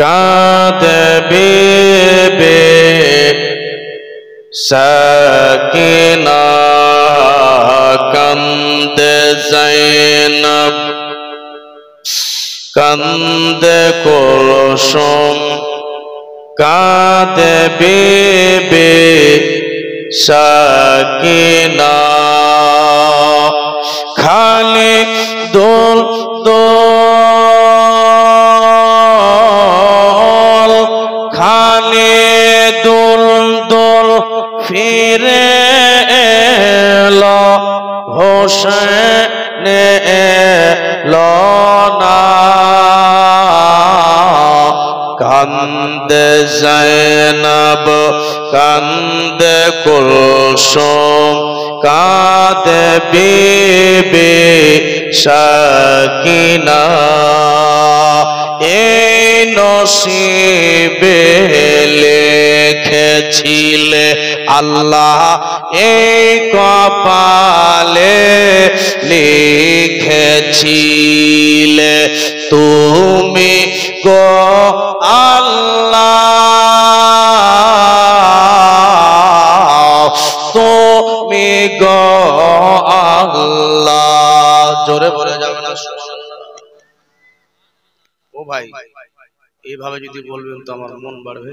কাঁদে বিবি সাকিনা কান্দে যায়নব কান্দে কুলসুম কাঁদে বিবি সাকিনা খালি দোল দোল খালি দোল দোল ফিরে এলো হোসেন এলো না কান্দে যায়নব কান্দে কুলসুম কাঁদে বিবি সাকিনা এই নসিবে লিখেছিলে আল্লাহ এই কপালে লিখেছিলে তুমি গো আল্লাহ তুমি গো আল্লাহ জোরে বলে যাবে না ও ভাই এইভাবে যদি বলবেন তো আমার মন বাড়বে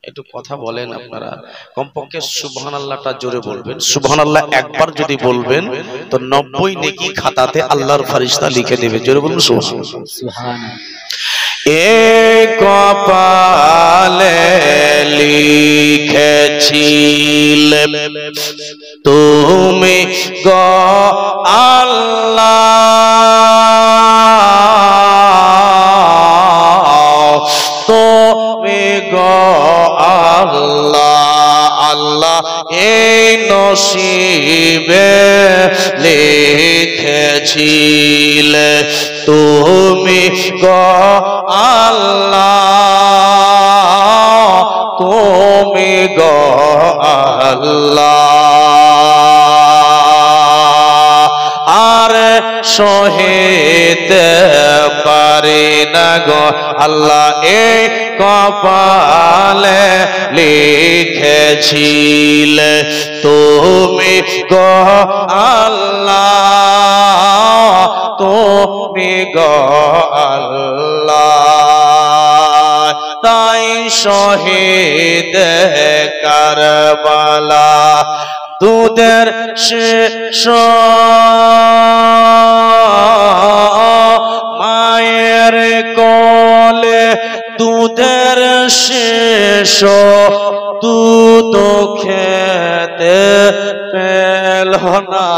একটু কথা বলেন আপনারা কমপক্ষে সুবহানাল্লাহটা জোরে বলবেন সুবহানাল্লাহ একবার যদি বলবেন তো 90 নেকি খাতাতে আল্লাহর ফেরেশতা লিখে দেবে জোরে বলুন সুবহানাল্লাহ এ কপালে লিখেছিলে তুমি গো আল্লাহ তুমি গো আল্লাহ আল্লাহ এই নসিবে লিখেছিলে তুমি গো আল্লাহ তুমি গো আল্লাহ আর সহিতে পারি না গো আল্লাহ এই কপালে লিখেছিলে তুমি গো আল্লাহ তুমি গো আল্লাহ তাই শহীদ কারবালা দুধের শেষ মায়ের কোলে দুধের শেষ দুধ খেতে পেল না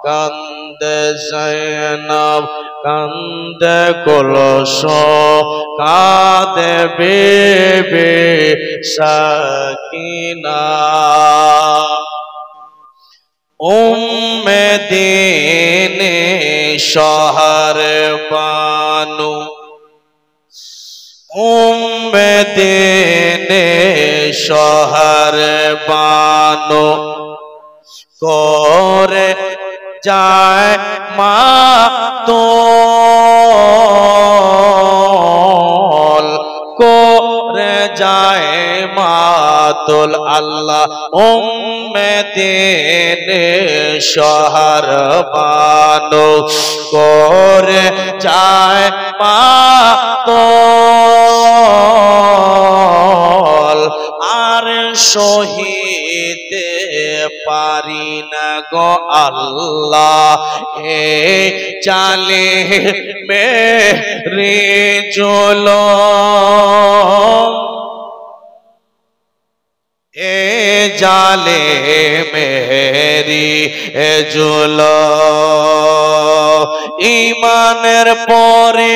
কান্দে যায়নব কান্দে কুলসুম কাঁদে বিবি সাকিনা উম্মে দীনে শহর বানু উম্মে দীনে শহর বানু করে যায় মাতল করে যায় মাতল আল্লাহ উম্মে দীনে শহর বানু করে যায় মাতল আর সহিতে পারি না গো আল্লাহ এ চালে মেরে জুলুম এ জালে মেরি জুলুম ঈমানের পরে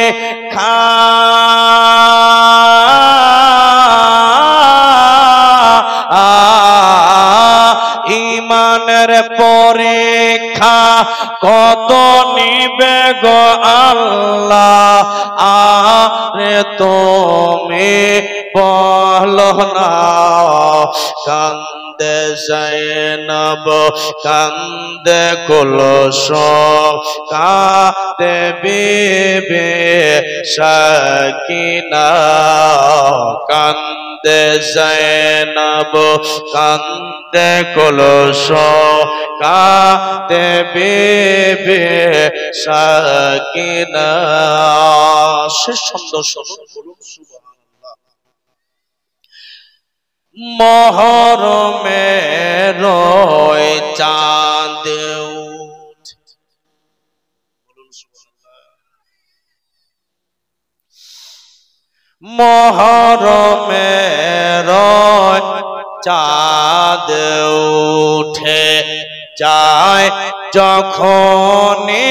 ঈমানের পরীক্ষা কত নিবে গো আল্লাহ আরে তুমি বলো না কান্দ কান্দে জৈনব কান্দে কুলসুম কান্দে বিবি সাকিনা কান্দে জৈনব কান্দে কুলসুম কান্দে বিবি সাকিনা। শেষ ছন্দ শুনুন, বলুন সুবহানাল্লাহ। মহরমের চাঁদ মহরমের চাঁদ উঠে যায় যখনই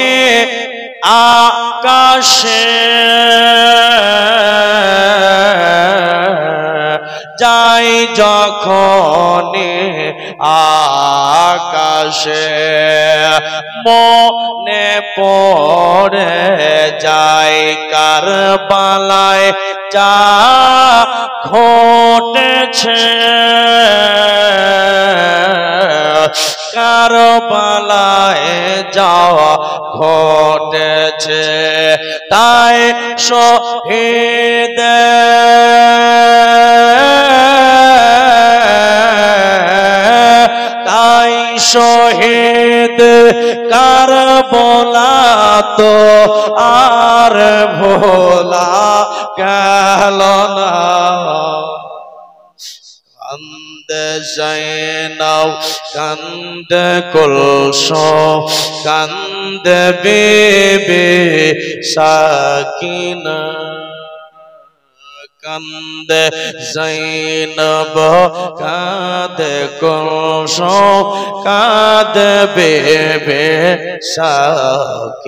আকাশে যাই যখনই আকাশে মনে পড়ে যায় কারবালায় যা ঘটেছে কারবালায় যাওয়া ঘটেছে তাই শহীদ তাই শহীদ কারবালা তো আর ভোলা গেল না। কান্দে জৈনব কান্দে কুলসুম কান্দে বিবি সাকিনা কান্দে জৈনব কান্দে কুলসুম কান্দে বিবি সাকিনা।